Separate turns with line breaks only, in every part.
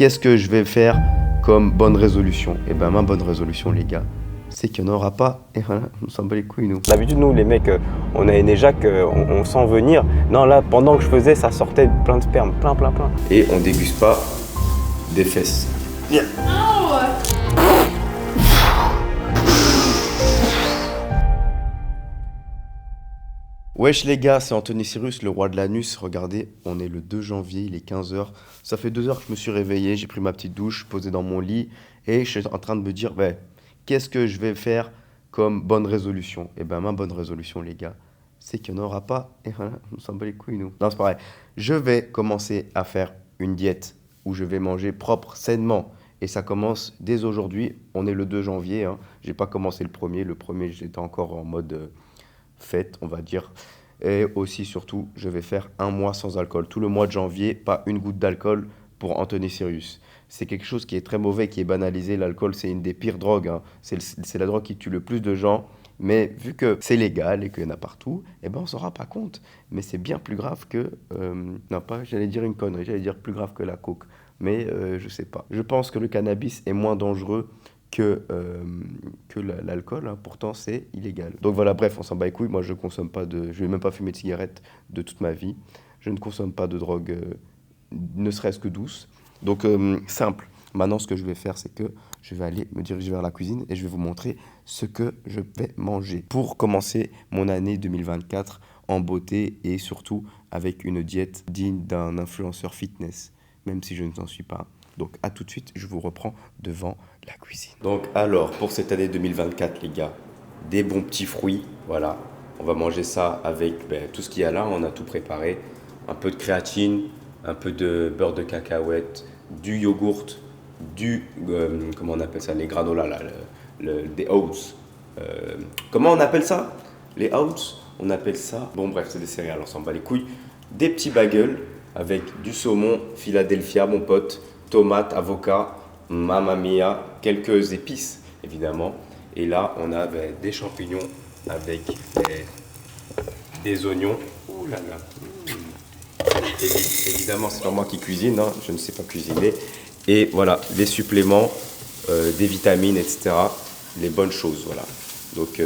qu'est-ce que je vais faire comme bonne résolution? Eh ben ma bonne résolution les gars, c'est qu'il n'y en aura pas. Et voilà, on s'en bat les couilles nous.
D'habitude nous les mecs, on a une éjac, on sent venir. Non là, pendant que je faisais, ça sortait plein de sperme, plein.
Et on déguste pas des fesses. Viens. Wesh les gars, c'est Anthony Cyrus, le roi de l'anus. Regardez, on est le 2 janvier, il est 15h. Ça fait 2 heures que je me suis réveillé, j'ai pris ma petite douche, posé dans mon lit et je suis en train de me dire, qu'est-ce que je vais faire comme bonne résolution? Et ben ma bonne résolution les gars, c'est qu'il n'y en aura pas. Et voilà, on s'en bat les couilles nous. Non, c'est pareil. Je vais commencer à faire une diète où je vais manger propre, sainement. Et ça commence dès aujourd'hui. On est le 2 janvier. Hein. J'ai pas commencé le premier. Le premier, j'étais encore en mode fête, on va dire. Et aussi, surtout, je vais faire un mois sans alcool. Tout le mois de janvier, pas une goutte d'alcool pour Anthony Cyrus. C'est quelque chose qui est très mauvais, qui est banalisé. L'alcool, c'est une des pires drogues. Hein. C'est la drogue qui tue le plus de gens. Mais vu que c'est légal et qu'il y en a partout, eh ben on s'en rend pas compte. Mais c'est bien plus grave que... non, pas, j'allais dire une connerie, j'allais dire plus grave que la coke. Mais je sais pas. Je pense que le cannabis est moins dangereux que l'alcool, hein. Pourtant c'est illégal. Donc voilà, bref, on s'en bat les couilles. Moi je consomme pas de... Je vais même pas fumer de cigarette de toute ma vie. Je ne consomme pas de drogue, ne serait-ce que douce. Donc simple. Maintenant ce que je vais faire, c'est que je vais aller me diriger vers la cuisine et je vais vous montrer ce que je vais manger pour commencer mon année 2024 en beauté et surtout avec une diète digne d'un influenceur fitness, même si je ne t'en suis pas. Donc à tout de suite, je vous reprends devant la cuisine. Donc alors, pour cette année 2024 les gars, des bons petits fruits, voilà. On va manger ça avec tout ce qu'il y a là, on a tout préparé. Un peu de créatine, un peu de beurre de cacahuète, du yogourt, comment on appelle ça, les granolas là, des oats. Comment on appelle ça? Les oats, on appelle ça, bon bref, c'est des céréales, on s'en bat les couilles. Des petits bagels avec du saumon, Philadelphia mon pote, tomates, avocat, mamma mia, quelques épices évidemment. Et là on a des champignons avec des oignons. Ouh là là. Évidemment c'est pas moi qui cuisine, hein, je ne sais pas cuisiner. Et voilà, des suppléments, des vitamines, etc. Les bonnes choses, voilà. Donc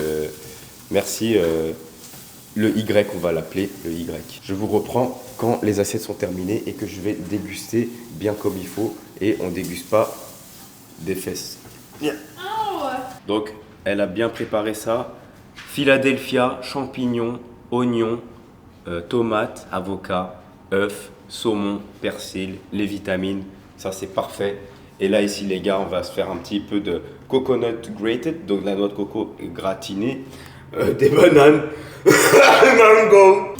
merci, le Y, on va l'appeler le Y. Je vous reprends quand les assiettes sont terminées et que je vais déguster bien comme il faut. Et on déguste pas des fesses. Viens. Donc, elle a bien préparé ça. Philadelphia, champignons, oignons, tomates, avocat, œufs, saumon, persil, les vitamines. Ça, c'est parfait. Et là, ici, les gars, on va se faire un petit peu de coconut grated, donc la noix de coco gratinée, des bananes, mango.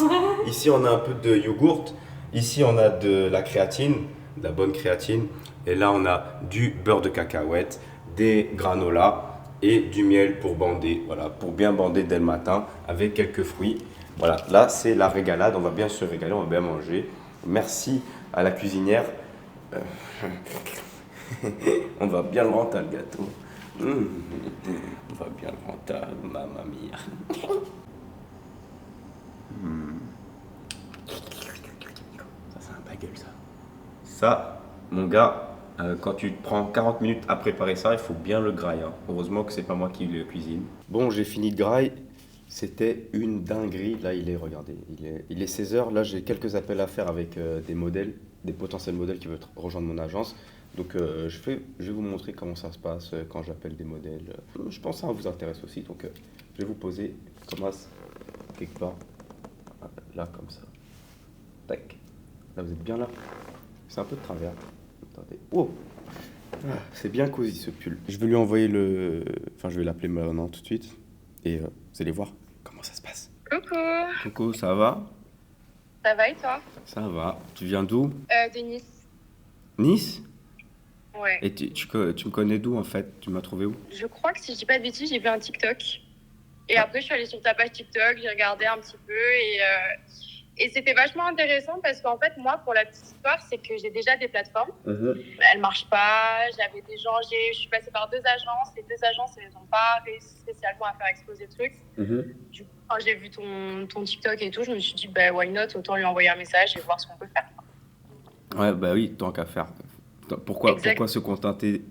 Ici, on a un peu de yogourt. Ici, on a de la créatine, de la bonne créatine. Et là, on a du beurre de cacahuète, des granolas et du miel pour bander. Voilà, pour bien bander dès le matin avec quelques fruits. Voilà, là, c'est la régalade. On va bien se régaler, on va bien manger. Merci à la cuisinière. On va bien le rentrer le gâteau. On va bien le rentrer, mamma mia. Ça c'est un bagel ça. Ça, mon gars, quand tu te prends 40 minutes à préparer ça, il faut bien le grailler. Hein. Heureusement que c'est pas moi qui le cuisine. Bon, j'ai fini de grailler. C'était une dinguerie. Là, regardez, il est 16h. Là, j'ai quelques appels à faire avec des modèles, des potentiels modèles qui veulent rejoindre mon agence. Donc, je vais vous montrer comment ça se passe quand j'appelle des modèles. Je pense que ça vous intéresse aussi. Donc, je vais vous poser comme ça, quelque part. Là, comme ça. Tac. Là, vous êtes bien là. C'est un peu de travers. Attendez. Oh! C'est bien cosy ce pull. Je vais lui envoyer Enfin, je vais l'appeler maintenant tout de suite. Et vous allez voir comment ça se passe.
Coucou,
Coucou, ça va?
ça va et toi?
Ça va. Tu viens d'où?
De Nice.
Nice?
Ouais.
Et tu me connais d'où en fait? Tu m'as trouvé où?
Je crois que si je dis pas de bêtises, j'ai vu un TikTok. Et après, je suis allée sur ta page TikTok, j'ai regardé un petit peu et c'était vachement intéressant parce qu'en fait, moi, pour la petite histoire, c'est que j'ai déjà des plateformes. Elles marchent pas. J'avais des gens, je suis passée par 2 agences. Les 2 agences, elles n'ont pas réussi spécialement à faire exploser le truc. Du coup, quand j'ai vu ton TikTok et tout, je me suis dit, why not? Autant lui envoyer un message et voir ce qu'on peut faire.
Ouais, bah oui, tant qu'à faire.
Pourquoi
Exact.
se contenter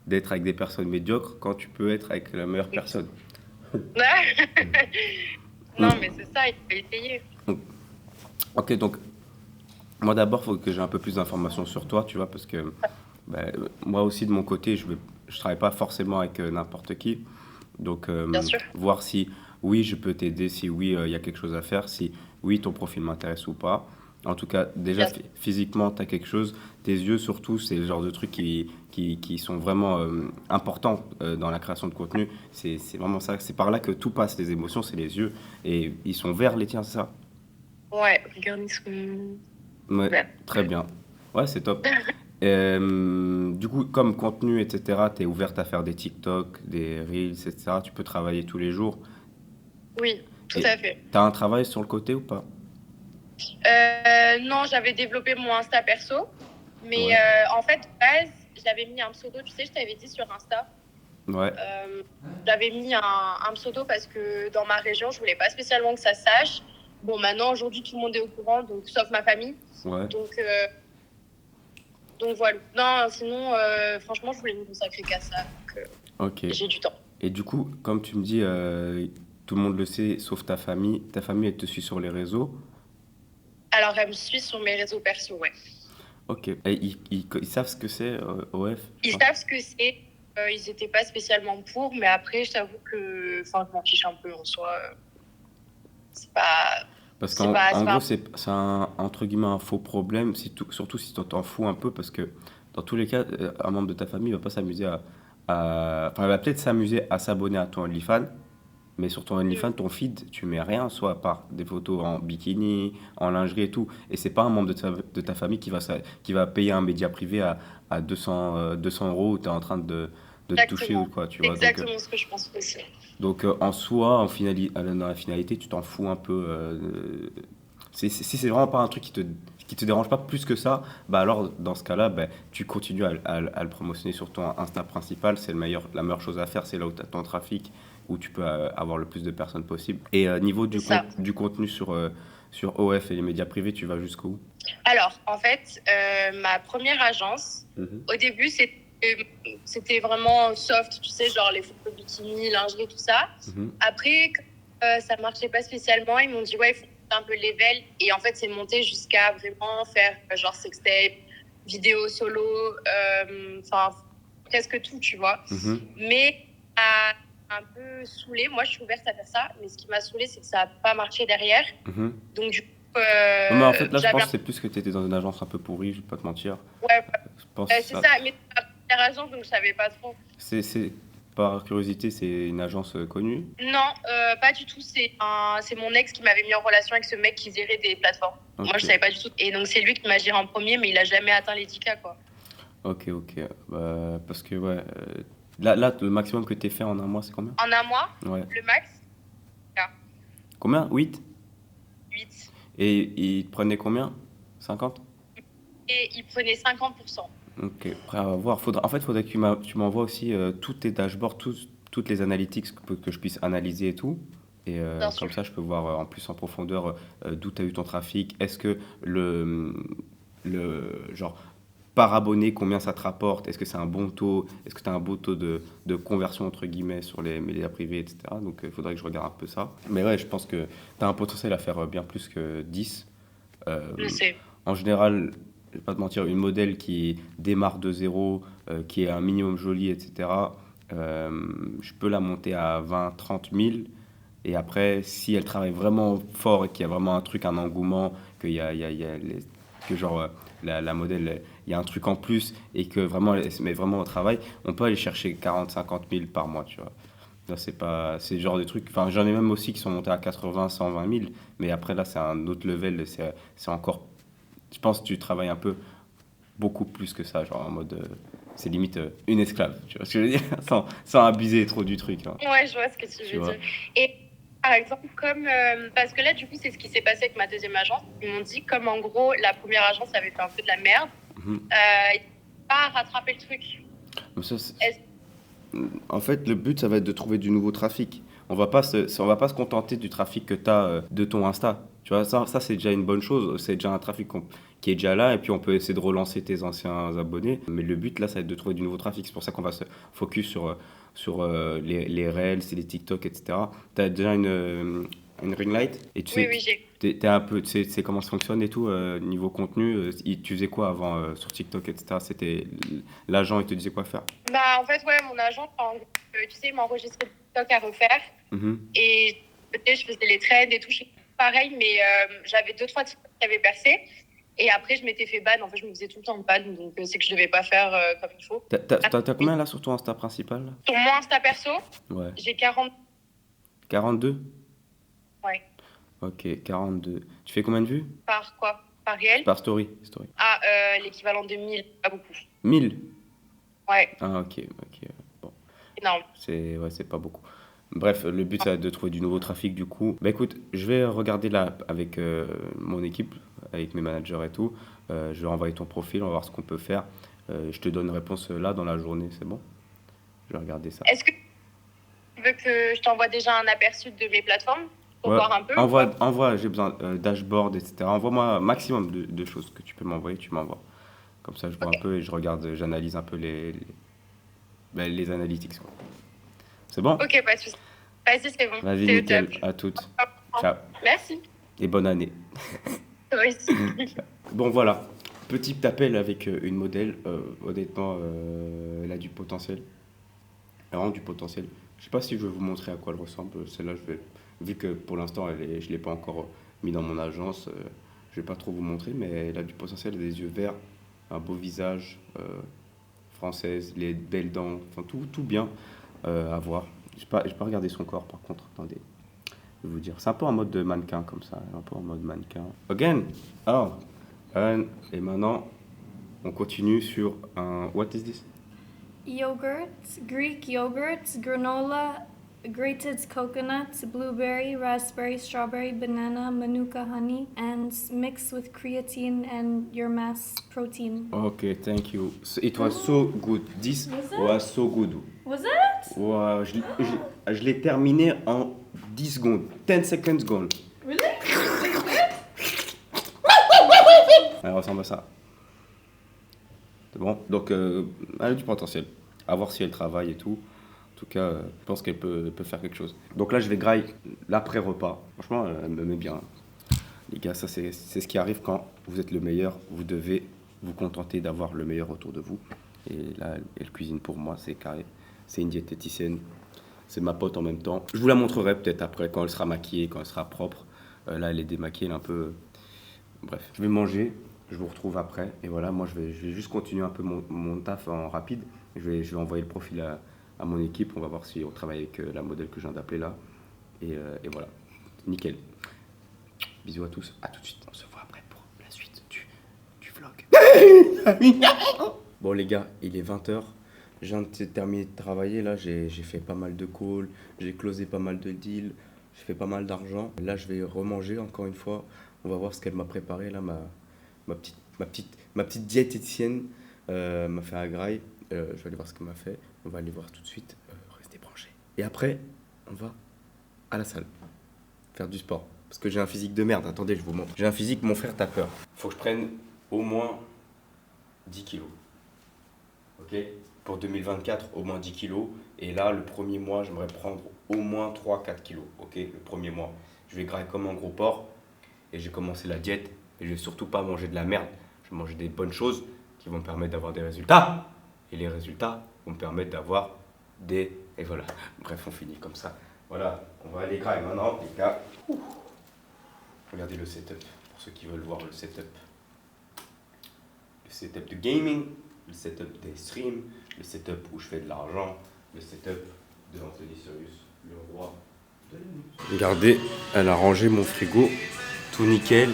d'être avec des personnes médiocres quand tu peux être avec la meilleure personne?
Non,
Hmm.
mais c'est ça, il faut essayer.
Ok, donc moi d'abord, il faut que j'ai un peu plus d'informations sur toi, tu vois, parce que moi aussi de mon côté, je travaille pas forcément avec n'importe qui. Donc
Bien sûr.
voir si oui, je peux t'aider, si oui, il y a quelque chose à faire, si oui, ton profil m'intéresse ou pas. En tout cas, déjà
Bien sûr.
physiquement, tu as quelque chose. Tes yeux, surtout, c'est le genre de trucs qui sont vraiment importants dans la création de contenu. C'est vraiment ça. C'est par là que tout passe, les émotions, c'est les yeux. Et ils sont verts, les tiens, c'est ça?
Ouais, regarde, ils sont
Ouais,
verts.
très bien. Ouais, c'est top. Du coup, comme contenu, etc., tu es ouverte à faire des TikTok, des Reels, etc. Tu peux travailler tous les jours.
Oui, tout
Et
à fait.
tu as un travail sur le côté ou pas?
Non, j'avais développé mon Insta perso, mais
Ouais,
en fait, de base, j'avais mis un pseudo, tu sais, je t'avais dit sur Insta.
ouais,
Euh, J'avais mis un pseudo parce que dans ma région, je voulais pas spécialement que ça se sache. Bon, maintenant, aujourd'hui, tout le monde est au courant, donc, sauf ma famille.
ouais.
Donc, donc voilà. Non, sinon, franchement, je voulais me consacrer qu'à ça. Donc,
Ok.
j'ai du temps.
Et du coup, comme tu me dis, tout le monde le sait, sauf ta famille. Ta famille, elle te suit sur les réseaux.
Alors, elle me suit sur mes réseaux perso, ouais.
Ok. Et ils savent ce que c'est, OF?
Ils savent ce que c'est. Ils n'étaient pas spécialement pour, mais après, je t'avoue que, enfin, je m'en fiche un peu en soi. C'est pas,
Parce
c'est
qu'en
pas,
en
c'est
gros,
pas.
c'est entre guillemets un faux problème, surtout si tu t'en fous un peu, parce que dans tous les cas, un membre de ta famille va pas s'amuser enfin, il va peut-être s'amuser à s'abonner à ton OnlyFans, mais sur ton OnlyFans, ton feed, tu mets rien, soit à part des photos en bikini, en lingerie et tout. Et c'est pas un membre de ta famille qui va payer un média privé à 200 euros où tu es en train de te toucher ou
Exactement.
quoi, tu
C'est
vois.
exactement ce que je pense aussi.
En soi, dans la finalité, tu t'en fous un peu. Si c'est vraiment pas un truc qui te dérange pas plus que ça, bah alors dans ce cas-là, bah, tu continues à le promotionner sur ton Insta principal. C'est la meilleure chose à faire, c'est là où tu as ton trafic, où tu peux avoir le plus de personnes possible. Et niveau
C'est ça.
du contenu sur OF et les médias privés, tu vas jusqu'où?
Alors, en fait, ma première agence,
Mhm.
au début, c'était vraiment soft, tu sais, genre les photos bikini, lingerie, tout ça.
Mhm.
Après, ça marchait pas spécialement. Ils m'ont dit, ouais, il faut monter un peu le level. Et en fait, c'est monté jusqu'à vraiment faire genre sextape, vidéo solo, enfin, presque tout, tu vois.
Mhm.
Mais ça m'a un peu saoulée. Moi, je suis ouverte à faire ça. Mais ce qui m'a saoulée, c'est que ça n'a pas marché derrière.
Mhm.
Donc, du coup,
Non, mais en fait, là, je
j'avais
pense
un...
que c'est plus que tu étais dans une agence un peu pourrie, je vais pas te mentir.
Ouais,
Je pense que
c'est ça. Mais c'est ma première agence, donc je savais pas trop.
c'est, par curiosité, c'est une agence connue.
Non, pas du tout. C'est mon ex qui m'avait mis en relation avec ce mec qui gérait des plateformes. Moi,
Ok,
je savais pas du tout. Et donc, c'est lui qui m'a géré en premier, mais il a jamais atteint les 10K, quoi.
ok. Parce que, ouais, là, le maximum que t'aies fait en un mois, c'est combien?
En un mois,
Ouais.
le max,
Combien? 8.
8.
Et il te prenait combien? 50.
Et il prenait 50%.
Ok, après, à voir. En fait, faudrait que tu m'envoies aussi tous tes dashboards, toutes les analytics que je puisse analyser et tout. Et
Bien
comme
sûr.
ça, je peux voir en plus en profondeur d'où tu as eu ton trafic. Est-ce que genre, par abonné, combien ça te rapporte? Est-ce que c'est un bon taux? Est-ce que tu as un beau taux de conversion, entre guillemets, sur les médias privés, etc. Donc, il faudrait que je regarde un peu ça. Mais ouais, je pense que tu as un potentiel à faire bien plus que 10. Euh,
Je sais.
En général, je vais pas te mentir, une modèle qui démarre de zéro, qui est un minimum jolie, etc., je peux la monter à 20, 30 000. Et après, si elle travaille vraiment fort et qu'il y a vraiment un truc, un engouement, il y a que genre la modèle, il y a un truc en plus et que vraiment elle se met vraiment au travail, on peut aller chercher 40, 50 000 par mois, tu vois. Là, c'est le genre de trucs. Enfin, j'en ai même aussi qui sont montés à 80, 120 000, mais après là, c'est un autre level, c'est encore. Je pense que tu travailles un peu beaucoup plus que ça, genre en mode. C'est limite une esclave, tu vois ce que je veux dire? Sans abuser trop du truc, hein,
Ouais, je vois ce que tu
tu
veux
vois.
dire. Et par exemple, comme. Parce que là, du coup, c'est ce qui s'est passé avec ma deuxième agence. Ils m'ont dit, comme en gros, la première agence avait fait un peu de la merde,
Mhm.
ils n'ont pas rattrapé le truc.
Mais ça,
Est-ce-
en fait, le but, ça va être de trouver du nouveau trafic. On va pas se contenter du trafic que tu as de ton Insta. Tu vois, ça c'est déjà une bonne chose. C'est déjà un trafic qui est déjà là, et puis on peut essayer de relancer tes anciens abonnés. Mais le but là, ça va être de trouver du nouveau trafic. C'est pour ça qu'on va se focus sur les Reels, les TikTok, etc. Tu as déjà une ring light et tu
Oui,
sais,
oui, j'ai.
t'es un peu, tu sais comment ça fonctionne et tout, niveau contenu. Tu faisais quoi avant sur TikTok, etc. C'était l'agent, il te disait quoi faire.
Bah, en fait, ouais, mon agent, tu sais, il m'a enregistré le TikTok à refaire.
Mhm.
Et je faisais les trends et tout, je fais pareil, mais j'avais 2-3 TikTok qui avaient percé. Et après, je m'étais fait ban. En fait, je me faisais tout le temps ban. Donc, c'est que je devais pas faire comme il faut.
T'as combien là sur ton Insta principal là?
Sur mon Insta perso,
Ouais.
j'ai 40.
42?
Ouais.
Ok, 42. Tu fais combien de vues?
Par quoi? Par réel?
Par story.
Ah, l'équivalent de 1000. Pas beaucoup.
1000?
Ouais,
Ah, ok. Bon,
énorme.
c'est pas beaucoup. Bref, le but, c'est de trouver du nouveau trafic du coup. Bah écoute, je vais regarder là avec mon équipe, avec mes managers et tout. Je vais envoyer ton profil, on va voir ce qu'on peut faire. Je te donne une réponse là dans la journée, c'est bon? Je vais regarder ça.
Est-ce que tu veux que je t'envoie déjà un aperçu de mes plateformes pour
Ouais,
voir un peu? ou pas
envoie, j'ai besoin dashboard, etc. Envoie-moi un maximum de choses que tu peux m'envoyer, tu m'envoies. Comme ça, je vois
Ok.
un peu et je regarde, j'analyse un peu les analytics, quoi. C'est bon?
Ok, pas de soucis. Vas-y, c'est bon.
Vas-y,
C'est au
nickel.
top.
À toutes. Ciao.
Merci.
Et bonne année.
Toi aussi.
Bon, voilà. Petit appel avec une modèle. Honnêtement, elle a du potentiel. Vraiment du potentiel. Je sais pas si je vais vous montrer à quoi elle ressemble. Celle-là, vu que pour l'instant, je ne l'ai pas encore mis dans mon agence, je vais pas trop vous montrer, mais elle a du potentiel, elle a des yeux verts, un beau visage, française, les belles dents, enfin tout bien à voir. J'ai pas regardé son corps par contre, attendez. Je vais vous dire, c'est un peu en mode de mannequin comme ça, un peu en mode mannequin. Again, alors, et maintenant, on continue sur un. What is this?
Yogurt, Greek yogurt, granola, grated coconut, blueberry, raspberry, strawberry, banana, manuka honey, and mixed with creatine and your mass protein.
Okay, thank you. It was so good. This
Was it?
was so good.
Was it?
Wow, je l'ai terminé en 10 secondes. 10 seconds gone.
Really?
Elle ressemble à ça. C'est bon. Donc, elle a du potentiel. À voir si elle travaille et tout. En tout cas, je pense qu'elle peut faire quelque chose. Donc là, je vais grailler l'après-repas. Franchement, elle me met bien. Les gars, ça, c'est ce qui arrive quand vous êtes le meilleur. Vous devez vous contenter d'avoir le meilleur autour de vous. Et là, elle cuisine pour moi, c'est carré. C'est une diététicienne. C'est ma pote en même temps. Je vous la montrerai peut-être après, quand elle sera maquillée, quand elle sera propre. Là, elle est démaquillée, elle est un peu... Bref, je vais manger. Je vous retrouve après. Et voilà, moi, je vais juste continuer un peu mon taf en rapide. Je vais envoyer le profil à mon équipe. On va voir si on travaille avec la modèle que je viens d'appeler là. Et voilà. Nickel. Bisous à tous. À tout de suite. On se voit après pour la suite du vlog. Bon, les gars, il est 20h. Je viens de terminer de travailler. Là, j'ai fait pas mal de calls. J'ai closé pas mal de deals. J'ai fait pas mal d'argent. Là, je vais remanger encore une fois. On va voir ce qu'elle m'a préparé là, ma petite diététicienne m'a fait un graille. Je vais aller voir ce qu'elle m'a fait. On va aller voir tout de suite. Restez branchés. Et après, on va à la salle faire du sport. Parce que j'ai un physique de merde. Attendez, je vous montre. J'ai un physique, mon frère, t'as peur. Faut que je prenne au moins 10 kilos. Ok? Pour 2024, au moins 10 kilos. Et là, le premier mois, j'aimerais prendre au moins 3-4 kilos. Ok? Le premier mois. Je vais grailler comme un gros porc. Et j'ai commencé la diète. Et je vais surtout pas manger de la merde. Je vais manger des bonnes choses qui vont me permettre d'avoir des résultats. Et les résultats vont me permettre d'avoir des... Et voilà. Bref, on finit comme ça. Voilà. On va aller grailler maintenant, les gars. Regardez le setup. Pour ceux qui veulent voir le setup. Le setup de gaming. Le setup des streams. Le setup où je fais de l'argent. Le setup de Anthony Sirius, le roi de la nuit. Regardez, elle a rangé mon frigo. Tout nickel.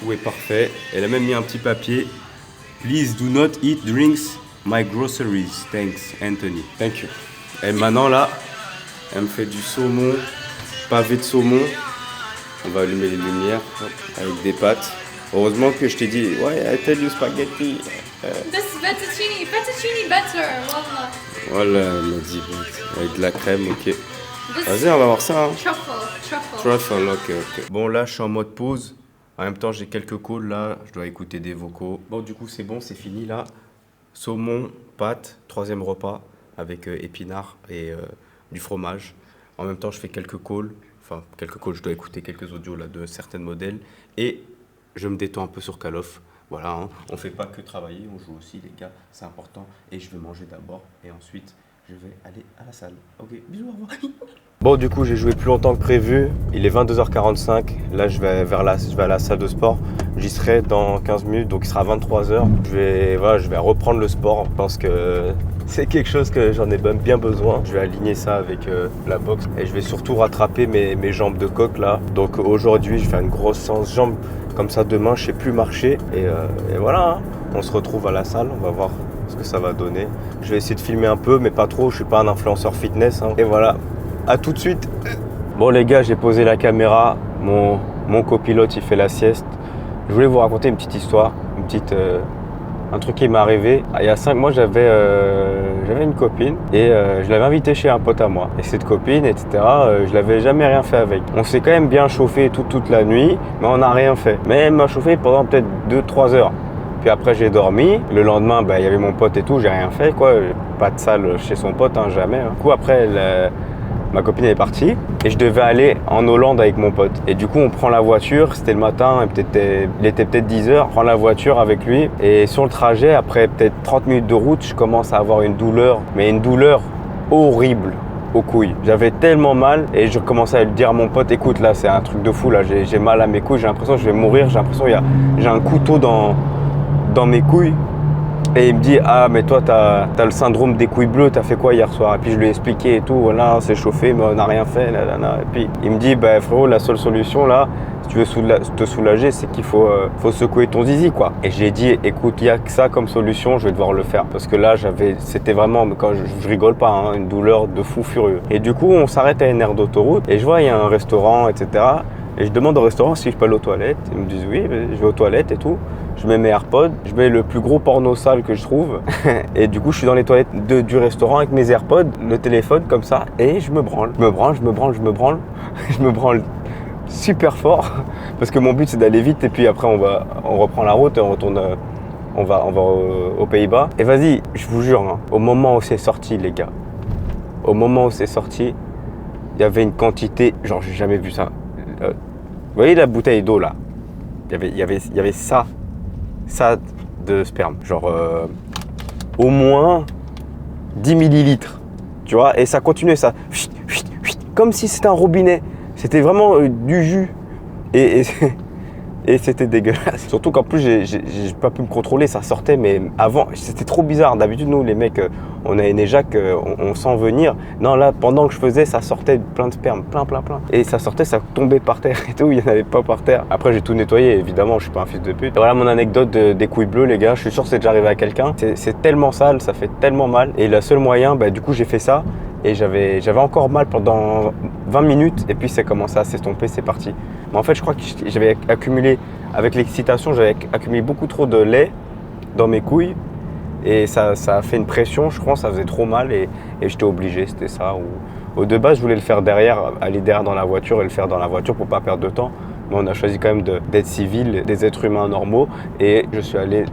Tout est parfait. Elle a même mis un petit papier. Please do not eat drinks my groceries. Thanks, Anthony. Thank you. Et maintenant là, elle me fait du saumon, pavé de saumon. On va allumer les lumières hop, avec des pâtes. Heureusement que je t'ai dit, ouais, I tell you spaghetti.
This fettuccine butter, wallah.
Voilà, elle m'a dit, avec de la crème, ok.
This
Vas-y, on va voir ça. Hein.
truffle.
Truffle, ok. Bon, là, je suis en mode pause. En même temps, j'ai quelques calls là, je dois écouter des vocaux. Bon, du coup, c'est bon, c'est fini là. Saumon, pâtes, 3e repas avec épinards et du fromage. En même temps, je fais quelques calls. Enfin, quelques calls, je dois écouter quelques audios là de certains modèles. Et je me détends un peu sur Call of. Voilà, hein. On fait pas que travailler, on joue aussi, les gars, c'est important. Et je vais manger d'abord et ensuite, je vais aller à la salle. Ok, bisous, au revoir. Bon, du coup, j'ai joué plus longtemps que prévu. Il est 22h45. Là, je vais à la salle de sport. J'y serai dans 15 minutes, donc il sera 23h. Je vais reprendre le sport. Je pense que c'est quelque chose que j'en ai bien besoin. Je vais aligner ça avec la boxe. Et je vais surtout rattraper mes jambes de coq là. Donc aujourd'hui, je fais une grosse séance jambes. Comme ça, demain, je sais plus marcher. Et voilà, hein. On se retrouve à la salle. On va voir ce que ça va donner. Je vais essayer de filmer un peu, mais pas trop. Je suis pas un influenceur fitness, hein. Et voilà. A tout de suite. Bon les gars, j'ai posé la caméra, mon copilote il fait la sieste. Je voulais vous raconter une petite histoire, un truc qui m'est arrivé. Il y a 5 mois, j'avais une copine et je l'avais invitée chez un pote à moi. Et cette copine, etc., je l'avais jamais rien fait avec. On s'est quand même bien chauffé toute la nuit, mais on n'a rien fait. Mais elle m'a chauffé pendant peut-être 2-3 heures. Puis après j'ai dormi. Le lendemain, il y avait mon pote et tout, j'ai rien fait quoi. Pas de salle chez son pote, hein, jamais. Du coup après, ma copine est partie et je devais aller en Hollande avec mon pote. Et du coup, on prend la voiture, c'était le matin, il était peut-être 10h. On prend la voiture avec lui et sur le trajet, après peut-être 30 minutes de route, je commence à avoir une douleur, mais une douleur horrible aux couilles. J'avais tellement mal et je commençais à lui dire à mon pote, écoute là, c'est un truc de fou là, j'ai mal à mes couilles, j'ai l'impression que je vais mourir, j'ai l'impression que j'ai un couteau dans mes couilles. Et il me dit, ah mais toi t'as le syndrome des couilles bleues, t'as fait quoi hier soir? Et puis je lui ai expliqué et tout, voilà, on s'est chauffé mais on n'a rien fait, Et puis il me dit, frérot, la seule solution là, si tu veux te soulager, c'est qu'il faut secouer ton zizi quoi. Et j'ai dit, écoute, il n'y a que ça comme solution, je vais devoir le faire. Parce que là, c'était vraiment, quand je rigole pas, hein, une douleur de fou furieux. Et du coup, on s'arrête à une aire d'autoroute et je vois, il y a un restaurant, etc. Et je demande au restaurant si je peux aller aux toilettes. Ils me disent oui, je vais aux toilettes et tout. Je mets mes AirPods, je mets le plus gros porno sale que je trouve. Et du coup, je suis dans les toilettes du restaurant avec mes AirPods, le téléphone comme ça, et je me branle. Je me branle super fort. Parce que mon but, c'est d'aller vite. Et puis après, on reprend la route et on retourne. On va aux Pays-Bas. Et vas-y, je vous jure, hein, au moment où c'est sorti, les gars, au moment où c'est sorti, il y avait une quantité, genre, j'ai jamais vu ça. Vous voyez la bouteille d'eau là, il y avait ça de sperme, genre au moins 10 millilitres, tu vois, et ça continuait ça, comme si c'était un robinet, c'était vraiment du jus, et c'était dégueulasse. Surtout qu'en plus, j'ai pas pu me contrôler, ça sortait, mais avant, c'était trop bizarre. D'habitude, nous, les mecs, on a une éjac, on sent venir. Non, là, pendant que je faisais, ça sortait plein de sperme, plein. Et ça sortait, ça tombait par terre et tout, il n'y en avait pas par terre. Après, j'ai tout nettoyé, évidemment, je suis pas un fils de pute. Et voilà mon anecdote des couilles bleues, les gars. Je suis sûr que c'est déjà arrivé à quelqu'un. C'est tellement sale, ça fait tellement mal. Et le seul moyen, du coup, j'ai fait ça. Et j'avais encore mal pendant 20 minutes et puis ça commençait à s'estomper, c'est parti. Mais en fait, je crois que j'avais accumulé, avec l'excitation, j'avais accumulé beaucoup trop de lait dans mes couilles et ça a fait une pression, je crois, ça faisait trop mal et j'étais obligé, c'était ça. Ou de base, je voulais le faire derrière, aller derrière dans la voiture et le faire dans la voiture pour pas perdre de temps. Mais on a choisi quand même d'être civil, des êtres humains normaux et je suis allé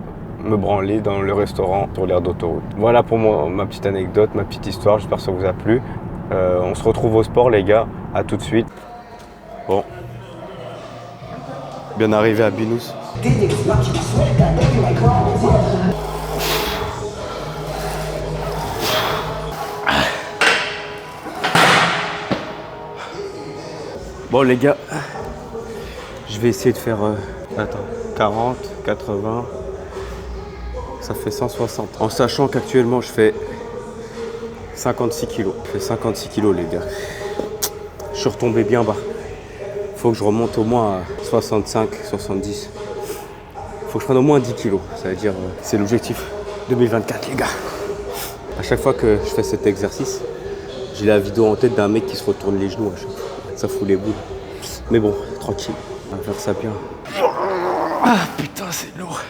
me branler dans le restaurant sur l'aire d'autoroute. Voilà pour ma petite anecdote, ma petite histoire, j'espère que ça vous a plu. On se retrouve au sport les gars, à tout de suite. Bon, bien arrivé à Binous. Bon les gars, je vais essayer de faire 40, 80, ça fait 160. En sachant qu'actuellement je fais 56 kilos. Je fais 56 kilos les gars. Je suis retombé bien bas. Faut que je remonte au moins à 65, 70. Faut que je prenne au moins 10 kilos. Ça veut dire, c'est l'objectif 2024 les gars. À chaque fois que je fais cet exercice, j'ai la vidéo en tête d'un mec qui se retourne les genoux à chaque fois. Ça fout les boules. Mais bon, tranquille, on va faire ça bien. Ah putain, c'est lourd.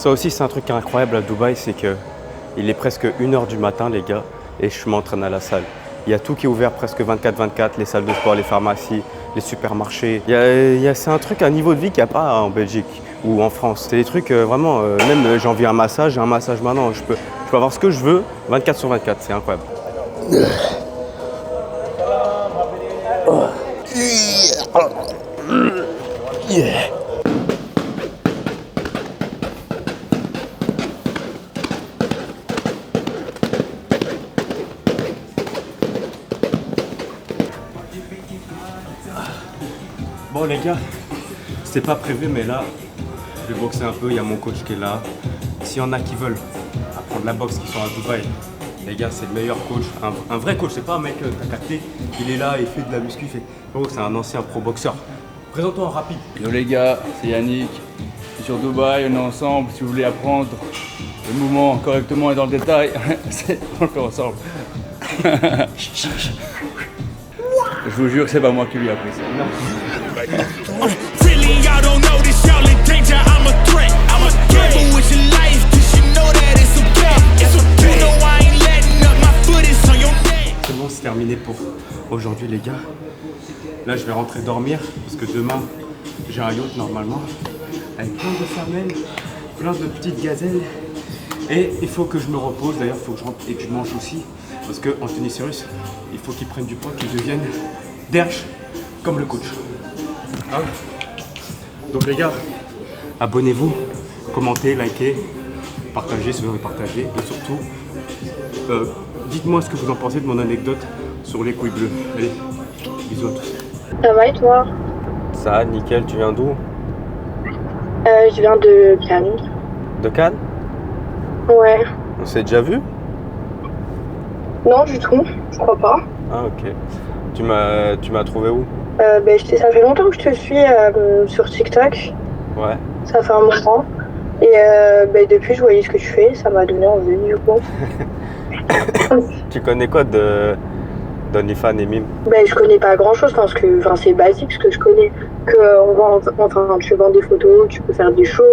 Ça aussi, c'est un truc incroyable à Dubaï, c'est que il est presque 1h du matin, les gars, et je m'entraîne à la salle. Il y a tout qui est ouvert presque 24/24, les salles de sport, les pharmacies, les supermarchés. C'est un truc, un niveau de vie qu'il n'y a pas en Belgique ou en France. C'est des trucs vraiment, même j'ai envie d'un massage, j'ai un massage maintenant, je peux avoir ce que je veux 24/24, c'est incroyable. Bon les gars, c'était pas prévu mais là, je vais boxer un peu, il y a mon coach qui est là. S'il y en a qui veulent apprendre la boxe, qui sont à Dubaï, les gars c'est le meilleur coach, un vrai coach, c'est pas un mec t'as capté, il est là, il fait de la muscu, c'est un ancien pro boxeur. Présente-toi en rapide.
Yo les gars, c'est Yannick, je suis sur Dubaï, on est ensemble, si vous voulez apprendre le mouvement correctement et dans le détail, on le fait ensemble. Je vous jure que c'est pas moi qui lui ai appris ça.
Really, y'all don't know this, y'all in danger. I'm a threat. I'm a gamble with your life, cause you know that it's okay. It's okay. You know I ain't letting up, my foot is on your neck.
C'est bon, c'est terminé pour aujourd'hui les gars. Là je vais rentrer dormir parce que demain j'ai un yacht normalement avec plein de femelles, plein de petites gazelles et il faut que je me repose. D'ailleurs il faut que je rentre et que je mange aussi parce que Anthony Cyrus il faut qu'il prenne du poids, qu'il devienne derche comme le coach. Ah. Donc les gars, abonnez-vous, commentez, likez, partagez si vous voulez partager et surtout dites-moi ce que vous en pensez de mon anecdote sur les couilles bleues. Allez, bisous à tous.
Ça va et toi?
Ça, nickel, tu viens d'où?
Je viens de Cannes.
De Cannes?
Ouais.
On s'est déjà vu?
Non, du tout, je crois pas.
Ah ok. Tu m'as trouvé où?
Ça fait longtemps que je te suis sur TikTok.
Ouais.
Ça fait un moment. Et depuis, je voyais ce que tu fais, ça m'a donné envie du coup.
Tu connais quoi d'OnlyFans et Mime?
Je connais pas grand chose parce que c'est basique ce que je connais. Tu vends des photos, tu peux faire des shows,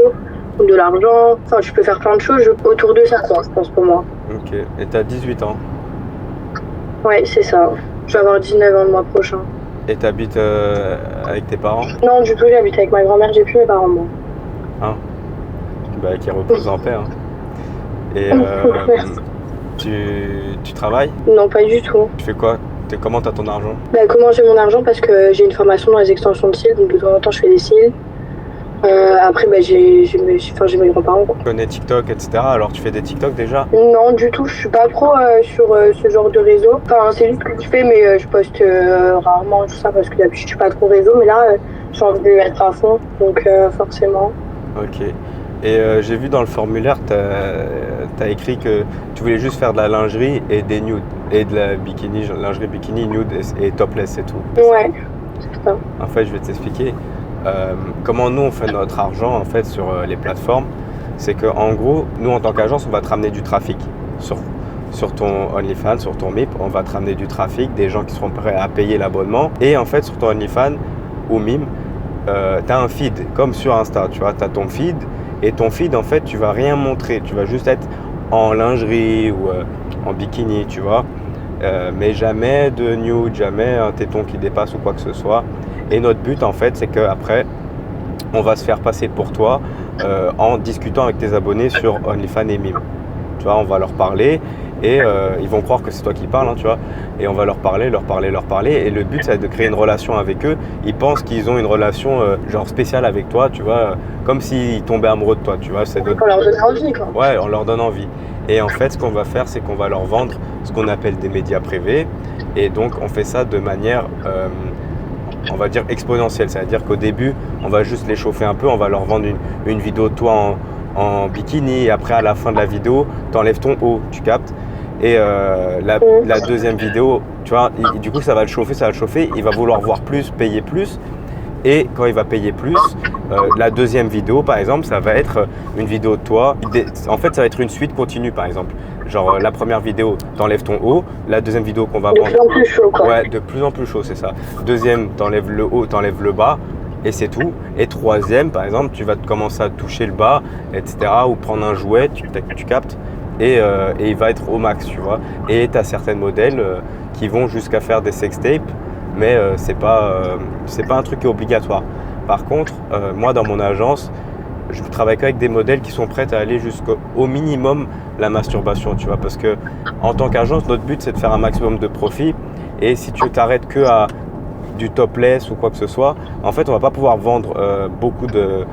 de l'argent, tu peux faire plein de choses autour de ça, quoi, je pense pour moi.
Ok. Et t'as 18 ans?
Ouais, c'est ça. Je vais avoir 19 ans le mois prochain.
Et t'habites avec tes parents?
Non, du tout, j'habite avec ma grand-mère, j'ai plus mes parents, moi.
Hein? Bah, qui repose en paix. Hein. Et tu travailles?
Non, pas du tout.
Tu fais quoi? Comment t'as ton argent?
Comment j'ai mon argent? Parce que j'ai une formation dans les extensions de cils, donc de temps en temps je fais des cils. Après, j'ai mes grands-parents, quoi.
Tu connais TikTok, etc. Alors tu fais des TikTok déjà?
Non, du tout, je suis pas trop sur ce genre de réseau. C'est juste que je fais, mais je poste rarement tout ça parce que d'habitude je suis pas trop réseau. Mais là, j'ai envie de mettre à fond, donc forcément.
Ok. Et j'ai vu dans le formulaire, t'as écrit que tu voulais juste faire de la lingerie et des nudes. Et de la bikini, lingerie bikini, nude et topless, c'est tout.
Ouais, c'est ça.
En fait, je vais t'expliquer. Comment nous on fait notre argent en fait sur les plateformes, c'est que en gros nous en tant qu'agence on va te ramener du trafic sur ton OnlyFans, sur ton MIP, on va te ramener du trafic, des gens qui seront prêts à payer l'abonnement et en fait sur ton OnlyFans ou Mime tu as un feed comme sur Insta, tu vois, tu as ton feed et ton feed en fait tu vas rien montrer, tu vas juste être en lingerie ou en bikini, tu vois, mais jamais de nude, jamais un téton qui dépasse ou quoi que ce soit. Et notre but en fait c'est qu'après on va se faire passer pour toi en discutant avec tes abonnés sur OnlyFans et Mime. Tu vois, on va leur parler et ils vont croire que c'est toi qui parles, hein, tu vois. Et on va leur parler. Et le but c'est de créer une relation avec eux. Ils pensent qu'ils ont une relation genre spéciale avec toi, tu vois, comme s'ils tombaient amoureux de toi, tu vois.
On leur donne envie, quoi.
Ouais, on leur donne envie. Et en fait ce qu'on va faire c'est qu'on va leur vendre ce qu'on appelle des médias privés. Et donc on fait ça de manière on va dire exponentielle, c'est-à-dire qu'au début on va juste les chauffer un peu, on va leur vendre une vidéo de toi en bikini et après à la fin de la vidéo t'enlèves ton haut, tu captes, et la deuxième vidéo, tu vois, du coup ça va le chauffer, il va vouloir voir plus, payer plus, et quand il va payer plus, la deuxième vidéo par exemple ça va être une vidéo de toi, en fait ça va être une suite continue par exemple. Genre la première vidéo, t'enlèves ton haut, la deuxième vidéo qu'on va vendre.
De plus en plus chaud, quoi.
Ouais, de plus en plus chaud, c'est ça. Deuxième, t'enlèves le haut, t'enlèves le bas.
et c'est tout. Et troisième, par exemple, tu vas commencer à toucher le bas, etc. Ou prendre un jouet, tu captes, et il va être au max, tu vois. Et tu as certains modèles qui vont jusqu'à faire des sextapes, mais c'est pas un truc qui est obligatoire. Par contre, moi dans mon agence, je travaille qu'avec des modèles qui sont prêts à aller jusqu'au minimum la masturbation, tu vois, parce que en tant qu'agence, notre but c'est de faire un maximum de profit, et si tu t'arrêtes que à du topless ou quoi que ce soit, en fait on va pas pouvoir vendre beaucoup de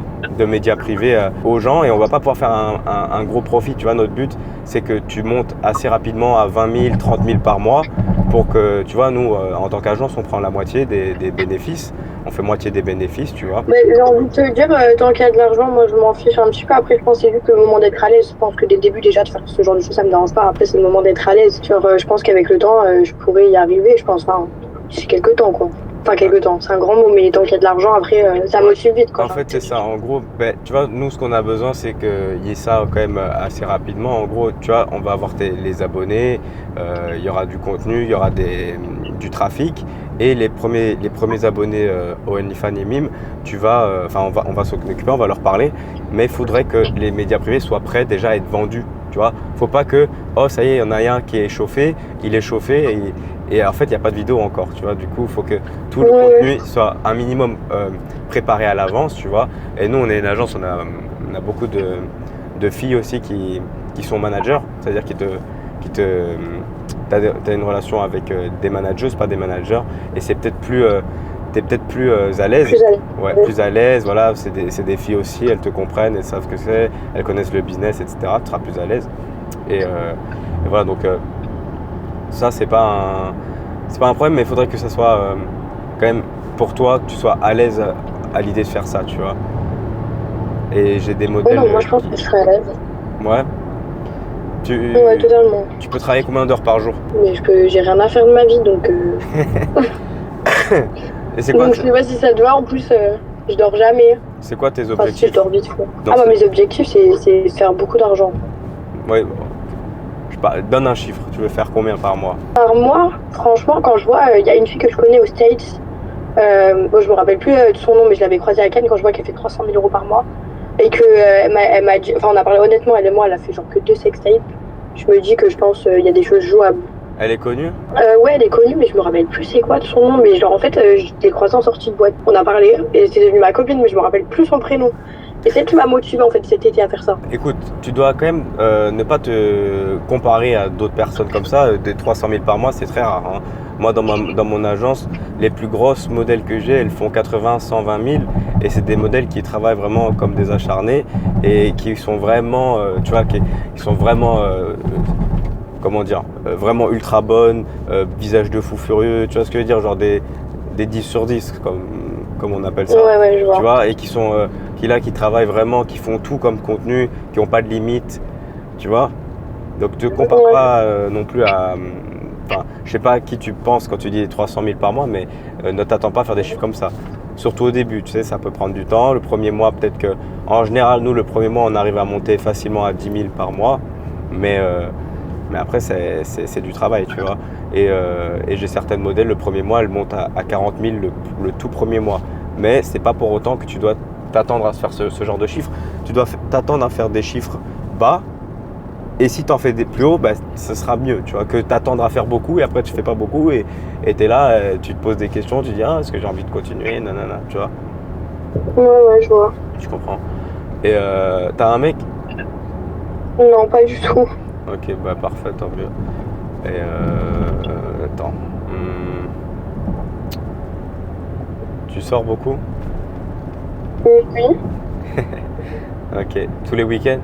médias privés aux gens, et on va pas pouvoir faire un gros profit, tu vois. Notre but c'est que tu montes assez rapidement à 20 000, 30 000 par mois, pour que, tu vois, nous en tant qu'agence on prend la moitié des bénéfices, on fait moitié des bénéfices, tu vois.
Mais j'ai envie de te dire, tant qu'il y a de l'argent, moi je m'en fiche un petit peu. Après, je pense que c'est juste le moment d'être à l'aise. Je pense que dès le début, déjà, de faire ce genre de choses, ça me dérange pas. Après, c'est le moment d'être à l'aise. Genre, je pense qu'avec le temps, je pourrais y arriver. Je pense, enfin, d'ici quelques temps, quoi. Enfin, quelques temps, c'est un grand mot, mais tant qu'il y a de l'argent, après, ça motive vite, quoi.
En fait, c'est ça. En gros, tu vois, nous, ce qu'on a besoin, c'est qu'il y ait ça quand même assez rapidement. En gros, tu vois, on va avoir les abonnés, il y aura du contenu, il y aura du trafic. Et les premiers abonnés au OnlyFans et Mime, on va s'en occuper, on va leur parler. Mais il faudrait que les médias privés soient prêts déjà à être vendus. Tu vois, faut pas que, oh, ça y est, il y en a un qui est chauffé, il est chauffé, et en fait, il n'y a pas de vidéo encore, tu vois. Du coup, il faut que tout le contenu soit un minimum préparé à l'avance, tu vois. Et nous, on est une agence, on a beaucoup de filles aussi qui sont managers, c'est-à-dire t'as une relation avec des managers, pas des managers, et c'est peut-être t'es peut-être plus à l'aise. Plus à l'aise, voilà, c'est des filles aussi, elles te comprennent, elles savent ce que c'est, elles connaissent le business, etc. Tu seras plus à l'aise. Et voilà, donc ça, c'est pas un problème, mais il faudrait que ça soit quand même pour toi, que tu sois à l'aise à l'idée de faire ça, tu vois. Et j'ai des modèles.
Non, moi je pense que je serais à l'aise.
Ouais.
Ouais, totalement.
Tu peux travailler combien d'heures par jour?
Mais j'ai rien à faire de ma vie, donc.
Et c'est quoi?
Donc je sais pas si ça te va, en plus, je dors jamais.
C'est quoi tes
Enfin, si,
objectifs?
je dors vite fait. Mes objectifs, c'est faire beaucoup d'argent.
Ouais. Donne un chiffre. Tu veux faire combien par mois?
Par mois, franchement, quand je vois, il y a une fille que je connais aux States. Je me rappelle plus de son nom, mais je l'avais croisée à Cannes quand je vois qu'elle fait 300 000 euros par mois. Et que elle m'a dit, enfin on a parlé honnêtement, elle et moi, elle a fait genre que 2 sextapes. Je me dis que je pense il y a des choses jouables.
Elle est connue?
Ouais, elle est connue, mais je me rappelle plus c'est quoi de son nom. Mais genre en fait, je l'ai croisée en sortie de boîte. On a parlé et c'est devenu ma copine, mais je me rappelle plus son prénom. Et c'est elle qui m'a motivée en fait cet été à faire ça.
Écoute, tu dois quand même ne pas te comparer à d'autres personnes comme ça. Des 300 000 par mois, c'est très rare, hein. Moi, dans mon agence, les plus grosses modèles que j'ai, elles font 80 120 000. Et c'est des modèles qui travaillent vraiment comme des acharnés et qui sont vraiment, tu vois, qui sont vraiment, comment dire, vraiment ultra bonnes, visage de fou furieux, tu vois ce que je veux dire, genre des 10 sur 10, comme on appelle ça.
Ouais, je vois.
Tu vois, et qui travaillent vraiment, qui font tout comme contenu, qui n'ont pas de limite, tu vois. Donc te compare pas non plus à... Enfin, je sais pas à qui tu penses quand tu dis 300 000 par mois, mais ne t'attends pas à faire des chiffres comme ça. Surtout au début, tu sais, ça peut prendre du temps. Le premier mois, peut-être que... En général, nous, le premier mois, on arrive à monter facilement à 10 000 par mois. Mais après, c'est du travail, tu vois. Et j'ai certains modèles, le premier mois, elles montent à 40 000 le tout premier mois. Mais c'est pas pour autant que tu dois t'attendre à faire ce genre de chiffres. Tu dois t'attendre à faire des chiffres bas. Et si tu en fais des plus hauts, ce sera mieux, tu vois, que t'attendre à faire beaucoup et après tu fais pas beaucoup et tu es là, tu te poses des questions, tu dis est-ce que j'ai envie de continuer, nanana, tu vois.
Ouais, je vois.
Tu comprends. Et t'as un mec?
Non, pas du tout.
Ok, parfait, tant mieux. Et attends. Tu sors beaucoup?
Oui.
Ok, tous les week-ends?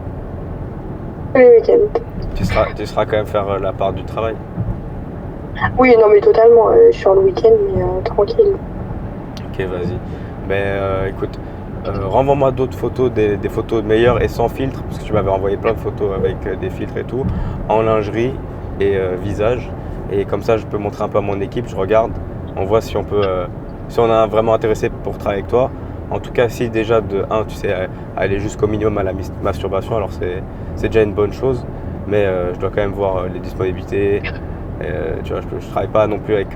Les week-ends.
Tu seras quand même faire la part du travail?
Oui, non mais totalement, je suis en le week-end, mais tranquille.
Ok, vas-y. Écoute, renvoie-moi d'autres photos, des photos meilleures et sans filtre, parce que tu m'avais envoyé plein de photos avec des filtres et tout, en lingerie et visage. Et comme ça, je peux montrer un peu à mon équipe, je regarde, on voit si on peut, si on est vraiment intéressé pour travailler avec toi. En tout cas, si déjà de 1, tu sais aller jusqu'au minimum à la masturbation, alors c'est déjà une bonne chose. Mais je dois quand même voir les disponibilités. Tu vois, je travaille pas non plus avec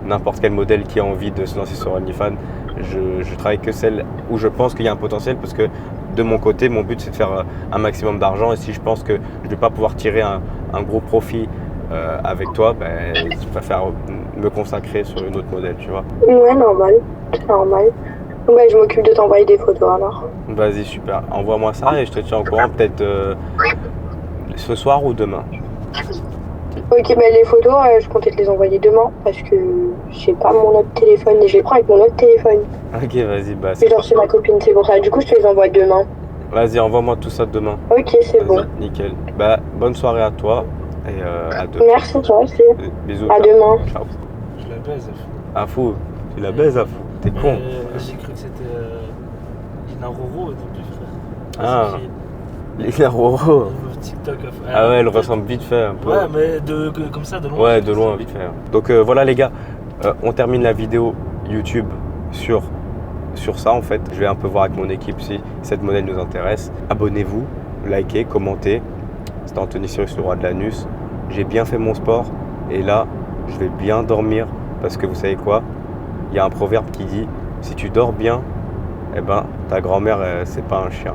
n'importe quel modèle qui a envie de se lancer sur OnlyFans. je travaille que celles où je pense qu'il y a un potentiel parce que de mon côté, mon but c'est de faire un maximum d'argent et si je pense que je ne vais pas pouvoir tirer un gros profit avec toi, ben, je préfère me consacrer sur une autre modèle, tu vois.
Ouais, normal. C'est normal. Donc, bah, je m'occupe de t'envoyer des photos alors.
Vas-y, super. Envoie-moi ça et je te tiens au courant peut-être ce soir ou demain.
Ok, bah les photos, je comptais te les envoyer demain parce que j'ai pas mon autre téléphone et je les prends avec mon autre téléphone.
Ok, vas-y, bah
J'ai reçu ma copine, c'est pour ça. Du coup, je te les envoie demain.
vas-y, envoie-moi tout ça demain.
Ok, c'est
Vas-y,
bon.
nickel. Bah, bonne soirée à toi et à demain.
Merci, toi aussi.
Bisous.
À
ciao.
demain.
Ciao.
Je la baise.
À fou. Tu la baises à fou. T'es con.
J'ai cru que c'était Lina Roro au début, frère.
Ah.
J'ai écrit
Lina Roro.
TikTok.
Ah ouais, elle ressemble vite fait un peu.
Ouais, mais comme ça, de loin.
Ouais, de loin, vite fait. Donc voilà les gars, on termine la vidéo YouTube sur ça en fait. Je vais un peu voir avec mon équipe si cette modèle nous intéresse. Abonnez-vous, likez, commentez. C'était Anthony Cyrus, le roi de l'anus. J'ai bien fait mon sport et là, je vais bien dormir parce que vous savez quoi? Il y a un proverbe qui dit si tu dors bien, eh ben ta grand-mère c'est pas un chien.